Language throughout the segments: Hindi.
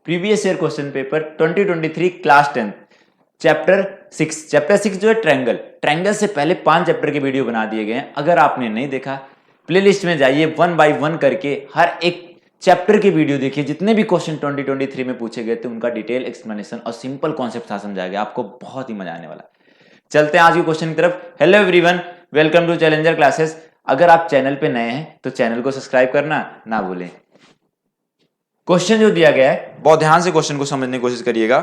Previous year question paper 2023 class 10 chapter 6 जो है ट्रायंगल से पहले 5 चैप्टर के वीडियो बना दिए गए हैं। अगर आपने नहीं देखा प्लेलिस्ट में जाइए, 1 बाय 1 करके हर एक चैप्टर के वीडियो देखिए। जितने भी क्वेश्चन 2023 में पूछे गए थे उनका डिटेल एक्सप्लेनेशन और सिंपल कॉन्सेप्ट था समझाया गया, आपको बहुत ही मजा आने वाला। चलते हैं आज के क्वेश्चन की तरफ। Hello everyone, welcome to challenger classes. अगर आप चैनल पे नए हैं तो चैनल को सब्सक्राइब करना ना भूलें। क्वेश्चन जो दिया गया है, बहुत ध्यान से क्वेश्चन को समझने की कोशिश करिएगा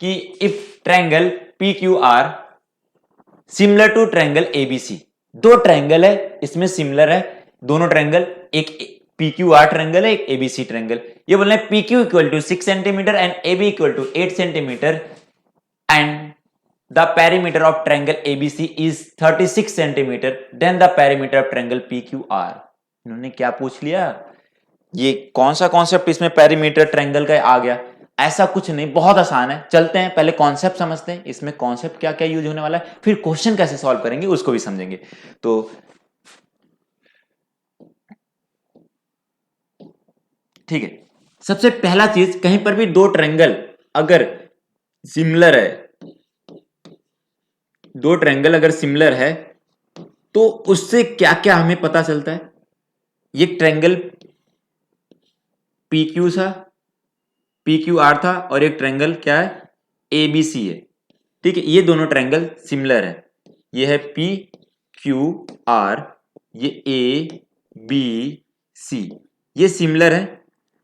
कि if triangle P Q R similar to triangle ABC, दो ट्रायंगल है इसमें सिमिलर है दोनों ट्रायंगल, एक पी क्यू आर ट्रायंगल है एक एबीसी ट्रायंगल। ये बोल रहे हैं P Q equal to 6 centimetre and AB equal to 8 centimetre and the perimeter of triangle ABC is 36 centimeter, then the perimeter of triangle PQR। इन्होंने क्या पूछ लिया? ये कौन सा कॉन्सेप्ट इसमें पेरीमीटर ट्रायंगल का आ गया? ऐसा कुछ नहीं, बहुत आसान है। चलते हैं पहले कॉन्सेप्ट समझते हैं, इसमें कॉन्सेप्ट क्या क्या यूज होने वाला है, फिर क्वेश्चन कैसे सॉल्व करेंगे उसको भी समझेंगे। तो ठीक है, सबसे पहला चीज, कहीं पर भी दो ट्रायंगल अगर सिमिलर है, दो ट्रायंगल अगर सिमिलर है तो उससे क्या क्या हमें पता चलता है। ये ट्रायंगल PQ था, PQR था, और एक ट्रायंगल क्या है ABC है। ठीक है, ये दोनों ट्रायंगल सिमिलर है। ये है PQR, ये ABC, ये सिमिलर है।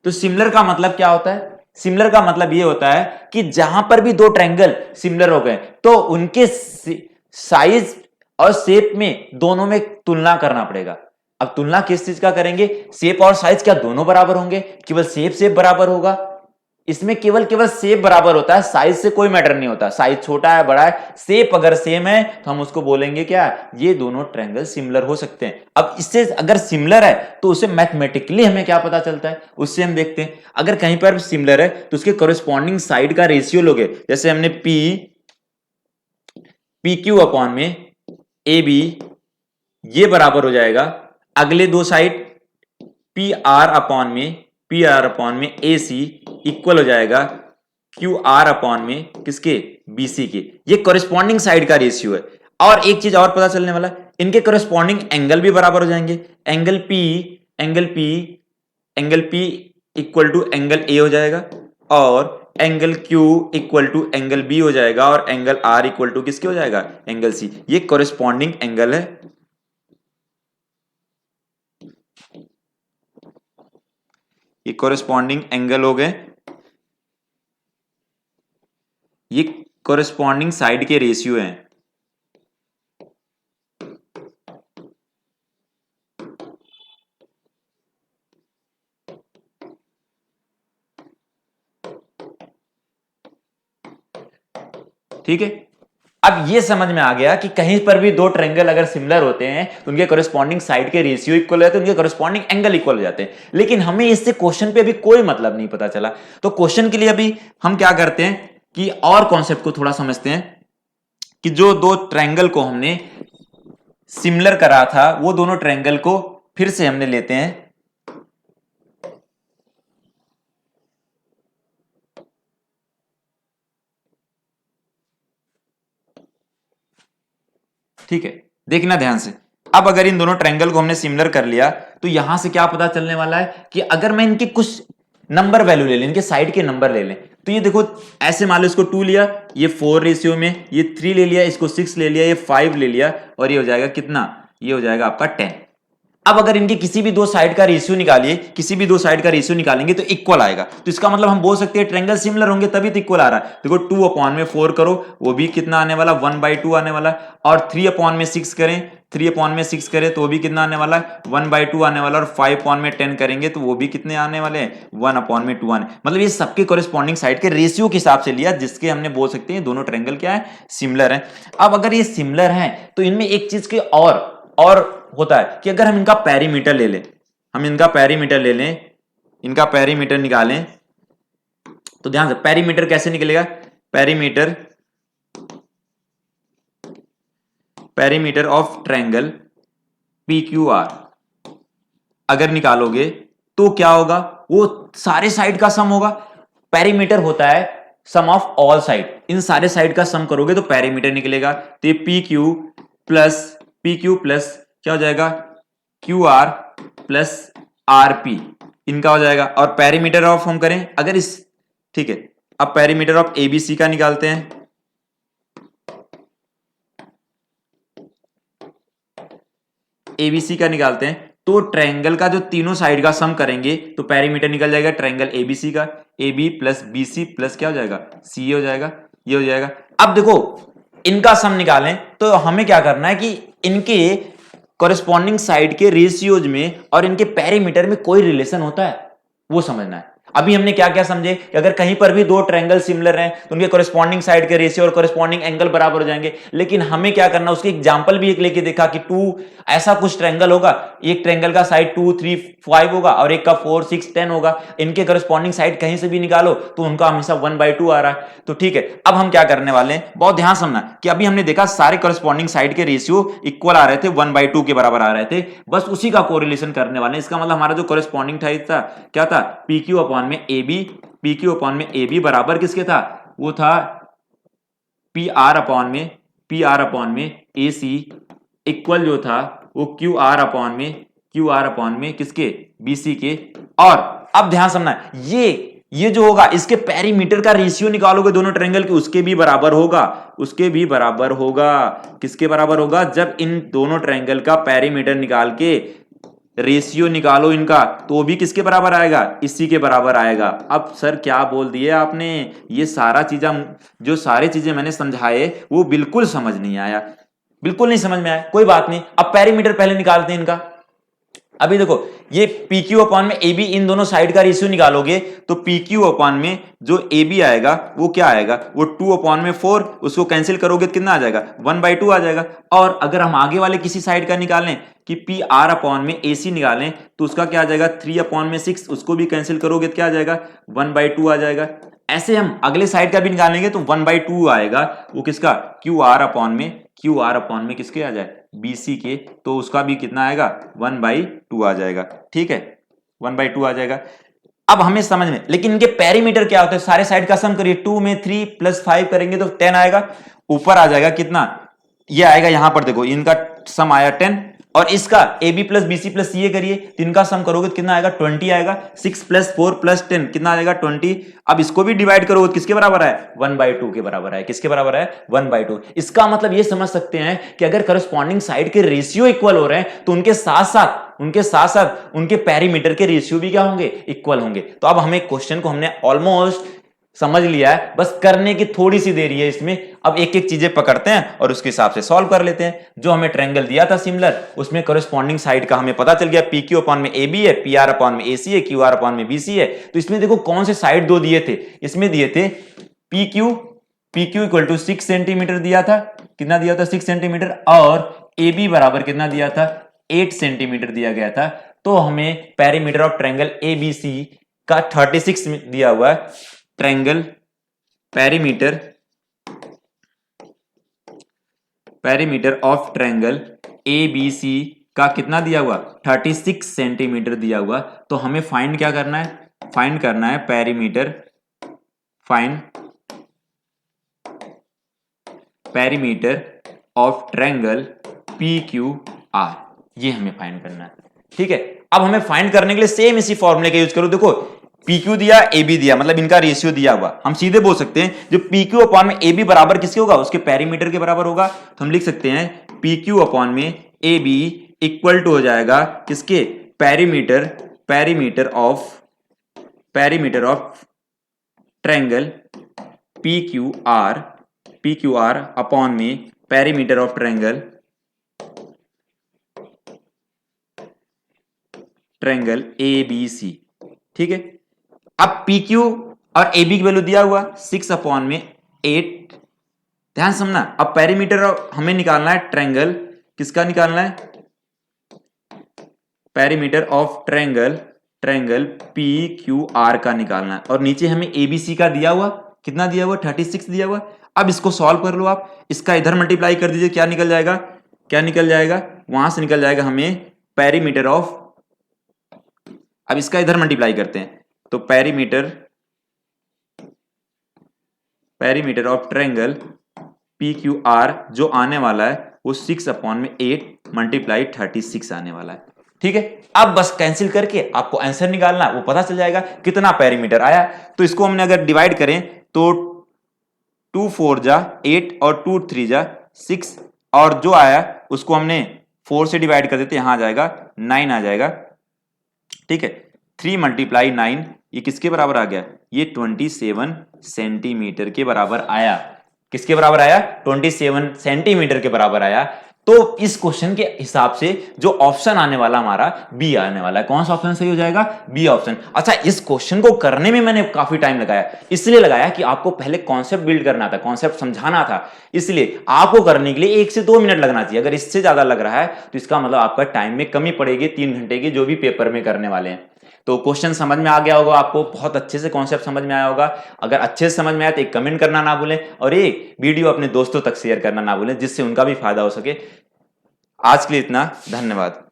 तो सिमिलर का मतलब क्या होता है? सिमिलर का मतलब ये होता है कि जहां पर भी दो ट्रायंगल सिमिलर हो गए तो उनके साइज और शेप में दोनों में तुलना करना पड़ेगा। अब तुलना किस चीज का करेंगे? शेप और साइज क्या दोनों बराबर होंगे? केवल शेप बराबर होगा। इसमें केवल शेप बराबर होता है, साइज से कोई मैटर नहीं होता। साइज छोटा है बड़ा है, शेप अगर सेम है तो हम उसको बोलेंगे क्या? ये दोनों ट्रायंगल सिमिलर हो सकते हैं। अब इससे अगर सिमिलर है तो उसे मैथमेटिकली हमें क्या पता चलता है उससे हम देखते हैं। अगर कहीं पर सिमिलर है तो उसके कोरिस्पॉन्डिंग साइड का रेशियो लोगे, जैसे हमने पी क्यू अपॉन में ए बी, ये बराबर हो जाएगा अगले दो साइड पी आर अपॉन में ए सी इक्वल हो जाएगा क्यू आर अपॉन में किसके? बीसी के। ये कोरिस्पॉन्डिंग साइड का रेशियो है। और एक चीज और पता चलने वाला, इनके कोरिस्पॉन्डिंग एंगल भी बराबर हो जाएंगे। Angle P equal to angle A हो जाएगा, और angle Q equal to angle B हो जाएगा, और एंगल R इक्वल टू किसके हो जाएगा? Angle C। ये कोरिस्पॉन्डिंग एंगल है। ये कोरिस्पॉन्डिंग एंगल हो गए, ये कोरिस्पॉन्डिंग साइड के रेशियो हैं। ठीक है, अब ये समझ में आ गया कि कहीं पर भी दो ट्रायंगल अगर सिमिलर होते हैं तो उनके कोरिस्पॉन्डिंग साइड के रेशियो इक्वल हो जाते हैं, उनके कोरिस्पॉन्डिंग एंगल इक्वल हो जाते हैं। लेकिन हमें इससे क्वेश्चन पे अभी कोई मतलब नहीं पता चला। तो क्वेश्चन के लिए अभी हम क्या करते हैं कि और कॉन्सेप्ट को थोड़ा समझते हैं कि जो दो ट्रायंगल को हमने सिमिलर करा था वो दोनों ट्रायंगल को फिर से हमने लेते हैं। ठीक है, देखना ध्यान से। अब अगर इन दोनों ट्रायंगल को हमने सिमिलर कर लिया तो यहां से क्या पता चलने वाला है कि अगर मैं इनके कुछ नंबर वैल्यू ले लें, इनके साइड के नंबर ले लें, तो ये देखो ऐसे मान लो इसको 2 लिया, ये 4 रेशियो में, ये 3 ले लिया, इसको 6 ले लिया, ये 5 ले लिया, और ये हो जाएगा कितना? ये हो जाएगा आपका 10। अब अगर इनके किसी भी दो साइड का रेशियो निकालिए, किसी भी दो साइड का रेशियो निकालेंगे तो इक्वल आएगा। तो इसका मतलब हम बोल सकते हैं ट्रायंगल सिमिलर होंगे तभी तो इक्वल आ रहा है। देखो 2 अपॉन में 4 करो, वो भी कितना आने वाला? 1/2 आने वाला। और 3 अपॉन में 6 करें, 3 अपॉन में 6 करें तो वो भी कितना आने वाला है? 1/2 आने वाला। और 5 अपॉन में 10 करेंगे तो वो भी कितने आने वाले हैं? 1 अपॉन में 2 आने। मतलब ये सबके कोरिस्पॉन्डिंग साइड के रेशियो के हिसाब से लिया, जिसके हमने बोल सकते हैं दोनों ट्रायंगल क्या है? सिमिलर है। अब अगर ये सिमिलर है तो इनमें एक चीज के और होता है कि अगर हम इनका पेरीमीटर ले लें, इनका पेरीमीटर निकालें, तो ध्यान से पेरीमीटर कैसे निकलेगा? पेरीमीटर ऑफ ट्रायंगल PQR अगर निकालोगे तो क्या होगा, वो सारे साइड का सम होगा। पेरीमीटर होता है सम ऑफ ऑल साइड, इन सारे साइड का सम करोगे तो पेरीमीटर निकलेगा। तो ये पी क्यू प्लस क्या हो जाएगा, Q R plus R P, इनका हो जाएगा। और पेरीमीटर ऑफ हम करें अगर इस, ठीक है, अब पेरीमीटर ऑफ एबीसी का निकालते हैं। एबीसी का निकालते हैं तो ट्रायंगल का जो तीनों साइड का सम करेंगे तो पेरीमीटर निकल जाएगा ट्रायंगल एबीसी का, A B plus B C plus क्या हो जाएगा, सी हो जाएगा, ये हो जाएगा। अब देखो इनका सम निकालें तो हमें क्या करना है कि इनके कॉरेस्पॉन्डिंग साइड के रेशियोज में और इनके पेरीमीटर में कोई रिलेशन होता है वो समझना है। अभी हमने क्या क्या समझे कि अगर कहीं पर भी दो ट्रायंगल सिमिलर हैं तो उनके कॉरेस्पॉन्डिंग साइड के रेशियो और कॉरेस्पॉन्डिंग एंगल बराबर हो जाएंगे। लेकिन हमें क्या करना, उसकी एग्जांपल भी एक लेके देखा कि टू ऐसा कुछ ट्रायंगल होगा, एक ट्रायंगल का साइड 2 3 5 होगा और एक का 4 6 10 होगा, इनके कॉरेस्पॉन्डिंग साइड कहीं से भी निकालो तो उनका हमेशा 1/2 आ रहा है। तो ठीक है, अब हम क्या करने वाले हैं, बहुत ध्यान समझना कि अभी हमने देखा सारे कॉरेस्पॉन्डिंग साइड के रेशियो इक्वल आ रहे थे, 1/2 के बराबर आ रहे थे, बस उसी का कोरिलेशन करने वाले हैं। इसका मतलब हमारा जो कॉरेस्पॉन्डिंग था क्या था, पी क्यू अपॉन में A B, P Q upon में ए बी बराबर किसके था, वो था पी आर अपॉन में ए सी इक्वल जो था वो क्यू आर अपॉन में किसके, बीसी के। और अब ध्यान समझना, ये जो होगा इसके पेरीमीटर का रेशियो निकालोगे दोनों ट्रायंगल के, उसके भी बराबर होगा, किसके बराबर होगा, जब इन दोनों ट्रायंगल का पेरीमीटर निकाल के रेशियो निकालो इनका तो भी किसके बराबर आएगा, इसी के बराबर आएगा। अब सर क्या बोल दिए आपने, ये सारा जो सारी चीजें मैंने समझाए वो बिल्कुल समझ नहीं आया, बिल्कुल नहीं समझ में आया, कोई बात नहीं। अब पेरीमीटर पहले निकालते हैं इनका। अभी देखो ये पी क्यू अपॉन में ए बी, इन दोनों साइड का रेशियो निकालोगे तो पी क्यू अपॉन में जो ए बी आएगा वो क्या आएगा, वो 2 अपॉन में 4, उसको कैंसिल करोगे तो कितना आ जाएगा, 1/2 आ जाएगा। और अगर हम आगे वाले किसी साइड का निकालें कि पी आर अपॉन में ए सी निकालें तो उसका क्या आ जाएगा, 3 अपॉन में 6, उसको भी कैंसिल करोगे तो क्या आ जाएगा, 1/2 आ जाएगा। ऐसे हम अगले साइड का भी निकालेंगे तो 1/2 आएगा, वो किसका, क्यू आर अपॉन में किसके आ जाए, बीसी के, तो उसका भी कितना आएगा, 1/2 आ जाएगा। ठीक है, 1/2 आ जाएगा। अब हमें समझ में, लेकिन इनके पेरीमीटर क्या होता है, सारे साइड का सम करिए, 2 में 3 + 5 करेंगे तो 10 आएगा, ऊपर आ जाएगा कितना, ये आएगा यहां पर देखो इनका सम आया 10, और इसका A B plus B C plus C A करिए तो इनका सम करोगे तो कितना आएगा, 20 आएगा, 6 + 4 + 10 कितना आएगा, 20। अब इसको भी डिवाइड करोगे तो किसके बराबर है, 1/2 के बराबर है, किसके बराबर है, 1/2। इसका मतलब ये समझ सकते हैं कि अगर करस्पॉन्डिंग साइड के रेशियो इक्वल हो रहे हैं तो उनके साथ साथ उनके पेरीमीटर के रेशियो भी क्या होंगे, इक्वल होंगे। तो अब हमें क्वेश्चन को हमने ऑलमोस्ट समझ लिया है, बस करने की थोड़ी सी देरी है इसमें। अब एक एक चीजें पकड़ते हैं और उसके हिसाब से सॉल्व कर लेते हैं। जो हमें ट्रायंगल दिया था सिमिलर, उसमें कॉरेस्पॉन्डिंग साइड का हमें पता चल गया, पी क्यू अपॉन में ए बी है, पी आर अपॉन में ए सी है, क्यू आर अपॉन में बी सी है। तो इसमें देखो कौन से साइड दो दिए थे, इसमें दिए थे P Q equal to 6 centimetre दिया था, कितना दिया था, 6 सेंटीमीटर, और ए बी बराबर कितना दिया था, 8 सेंटीमीटर दिया गया था। तो हमें perimeter of triangle A B C का 36 दिया हुआ है, triangle perimeter of triangle A B C का कितना दिया हुआ, 36 सेंटीमीटर दिया हुआ। तो हमें फाइंड क्या करना है, फाइंड करना है perimeter of triangle P Q are, ये हमें फाइंड करना है। ठीक है, अब हमें फाइंड करने के लिए सेम इसी फॉर्मूले का यूज करो। देखो पी क्यू दिया, ए बी दिया, मतलब इनका रेशियो दिया हुआ, हम सीधे बोल सकते हैं जो पी क्यू अपॉन में ए बी बराबर किसके होगा, उसके पेरीमीटर के बराबर होगा। तो हम लिख सकते हैं पी क्यू अपॉन में ए बी इक्वल टू हो जाएगा किसके, perimeter of triangle P Q R upon में perimeter of triangle A B C. ठीक है, अब पी क्यू और ए बी की वैल्यू दिया हुआ 6 अपॉन में 8, ध्यान समझना। अब पेरीमीटर हमें निकालना है ट्रायंगल, किसका निकालना है, perimeter of triangle P Q are का निकालना है। और नीचे हमें एबीसी का दिया हुआ, कितना दिया हुआ, 36 दिया हुआ। अब इसको सॉल्व कर लो आप, इसका इधर मल्टीप्लाई कर दीजिए, क्या निकल जाएगा, वहां से निकल जाएगा हमें पेरीमीटर ऑफ, अब इसका इधर मल्टीप्लाई करते हैं तो पेरीमीटर ऑफ ट्रायंगल PQR जो आने वाला है वो 6/8 मल्टीप्लाई 36 आने वाला है। ठीक है, अब बस कैंसिल करके आपको आंसर निकालना, वो पता चल जाएगा कितना पेरीमीटर आया। तो इसको हमने अगर डिवाइड करें तो 2 4 जा 8 और 2 3 जा 6 और जो आया उसको हमने 4 से डिवाइड कर देते, यहां आ जाएगा 9 आ जाएगा। ठीक है, 3 मल्टीप्लाई 9 ये किसके बराबर आ गया? ये 27 सेंटीमीटर के बराबर आया। किसके बराबर आया? 27 सेंटीमीटर के बराबर आया। तो इस क्वेश्चन के हिसाब से जो ऑप्शन आने वाला हमारा बी आने वाला है। कौन सा ऑप्शन सही हो जाएगा? B option. अच्छा, इस क्वेश्चन को करने में मैंने काफी टाइम लगाया, इसलिए लगाया कि आपको पहले कॉन्सेप्ट बिल्ड करना था, कॉन्सेप्ट समझाना था, इसलिए आपको करने के लिए 1 से 2 मिनट लगना चाहिए। अगर इससे ज्यादा लग रहा है तो इसका मतलब आपका टाइम में कमी पड़ेगी 3 घंटे की, जो भी पेपर में करने वाले हैं। तो क्वेश्चन समझ में आ गया होगा आपको, बहुत अच्छे से कॉन्सेप्ट समझ में आया होगा। अगर अच्छे से समझ में आया तो एक कमेंट करना ना भूलें और एक वीडियो अपने दोस्तों तक शेयर करना ना भूलें, जिससे उनका भी फायदा हो सके। आज के लिए इतना, धन्यवाद।